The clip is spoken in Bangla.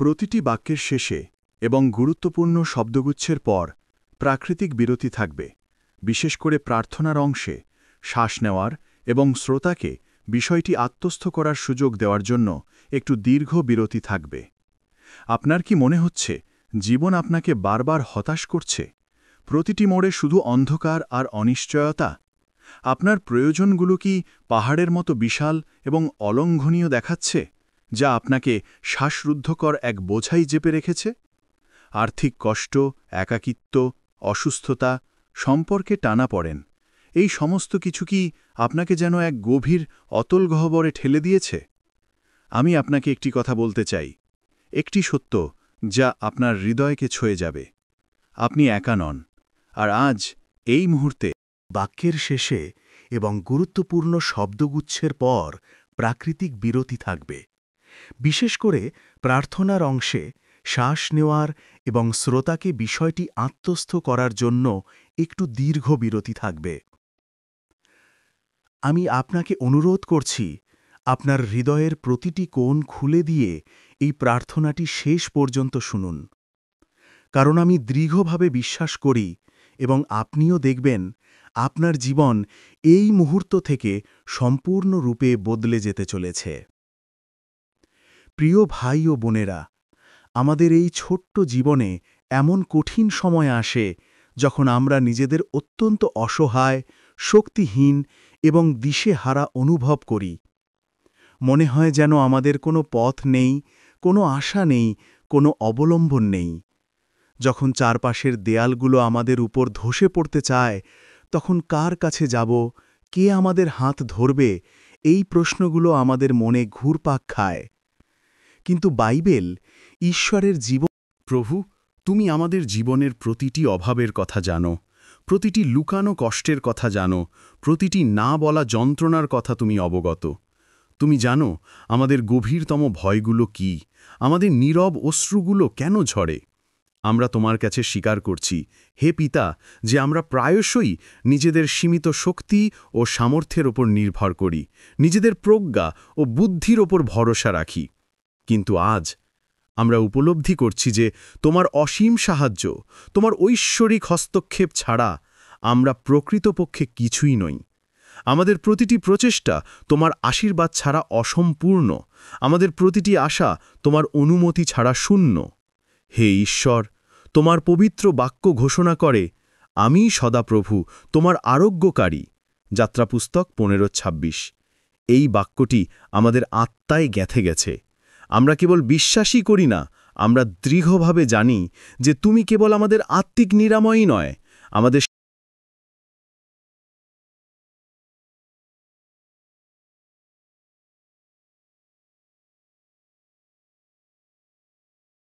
প্রতিটি বাক্যের শেষে এবং গুরুত্বপূর্ণ শব্দগুচ্ছের পর প্রাকৃতিক বিরতি থাকবে, বিশেষ করে প্রার্থনার অংশে শ্বাস নেওয়ার এবং শ্রোতাকে বিষয়টি আত্মস্থ করার সুযোগ দেওয়ার জন্য একটু দীর্ঘ বিরতি থাকবে। আপনার কি মনে হচ্ছে জীবন আপনাকে বারবার হতাশ করছে? প্রতিটি মোড়ে শুধু অন্ধকার আর অনিশ্চয়তা? আপনার প্রয়োজনগুলো কি পাহাড়ের মতো বিশাল এবং অলঙ্ঘনীয় দেখাচ্ছে, যা আপনাকে শ্বাসরুদ্ধকর এক বোঝাই চেপে রেখেছে? আর্থিক কষ্ট, একাকিত্ব, অসুস্থতা, সম্পর্কে টানাপড়েন, এই সমস্ত কিছু কি আপনাকে যেন এক গভীর অতল গহ্বরে ঠেলে দিয়েছে? আমি আপনাকে একটি কথা বলতে চাই, একটি সত্য যা আপনার হৃদয়কে ছুঁয়ে যাবে। আপনি একা নন। আর আজ, এই মুহূর্তে, বাক্যের শেষে এবং গুরুত্বপূর্ণ শব্দগুচ্ছের পর প্রাকৃতিক বিরতি থাকবে, বিশেষ করে প্রার্থনার অংশে শ্বাস নেওয়ার এবং শ্রোতাকে বিষয়টি আত্মস্থ করার জন্য একটু দীর্ঘ বিরতি থাকবে। আমি আপনাকে অনুরোধ করছি, আপনার হৃদয়ের প্রতিটি কোণ খুলে দিয়ে এই প্রার্থনাটি শেষ পর্যন্ত শুনুন, কারণ আমি দৃঢ়ভাবে বিশ্বাস করি এবং আপনিও দেখবেন আপনার জীবন এই মুহূর্ত থেকে সম্পূর্ণরূপে বদলে যেতে চলেছে। প্রিয় ভাই ও বোনেরা, আমাদের এই ছোট্ট জীবনে এমন কঠিন সময় আসে যখন আমরা নিজেদের অত্যন্ত অসহায়, শক্তিহীন এবং দিশেহারা অনুভব করি। মনে হয় যেন আমাদের কোনো পথ নেই, কোনো আশা নেই, কোনো অবলম্বন নেই। যখন চারপাশের দেয়ালগুলো আমাদের উপর ধসে পড়তে চায়, তখন কার কাছে যাব, কে আমাদের হাত ধরবে, এই প্রশ্নগুলো আমাদের মনে ঘুরপাক খায়। কিন্তু বাইবেল ঈশ্বরের জীবন। প্রভু, তুমি আমাদের জীবনের প্রতিটি অভাবের কথা জানো, প্রতিটি লুকানো কষ্টের কথা জানো, প্রতিটি না বলা যন্ত্রণার কথা তুমি অবগত। তুমি জানো আমাদের গভীরতম ভয়গুলো কি, আমাদের নীরব অশ্রুগুলো কেন ঝরে। আমরা তোমার কাছে স্বীকার করছি, হে পিতা, যে আমরা প্রায়শই নিজেদের সীমিত শক্তি ও সামর্থ্যের ওপর নির্ভর করি, নিজেদের প্রজ্ঞা ও বুদ্ধির ওপর ভরসা রাখি। কিন্তু আজ আমরা উপলব্ধি করছি যে তোমার অসীম সাহায্য, তোমার ঐশ্বরিক হস্তক্ষেপ ছাড়া আমরা প্রকৃতপক্ষে কিছুই নই। আমাদের প্রতিটি প্রচেষ্টা তোমার আশীর্বাদ ছাড়া অসম্পূর্ণ, আমাদের প্রতিটি আশা তোমার অনুমতি ছাড়া শূন্য। হে ঈশ্বর, তোমার পবিত্র বাক্য ঘোষণা করে, আমি সদাপ্রভু তোমার আরোগ্যকারী। যাত্রাপুস্তক 15:26। এই বাক্যটি আমাদের আত্মায় গেঁথে গেছে। আমরা কেবল বিশ্বাসই করি না, আমরা দৃঢ়ভাবে জানি যে তুমি কেবল আমাদের আত্মিক নিরাময়ই নয়, আমাদের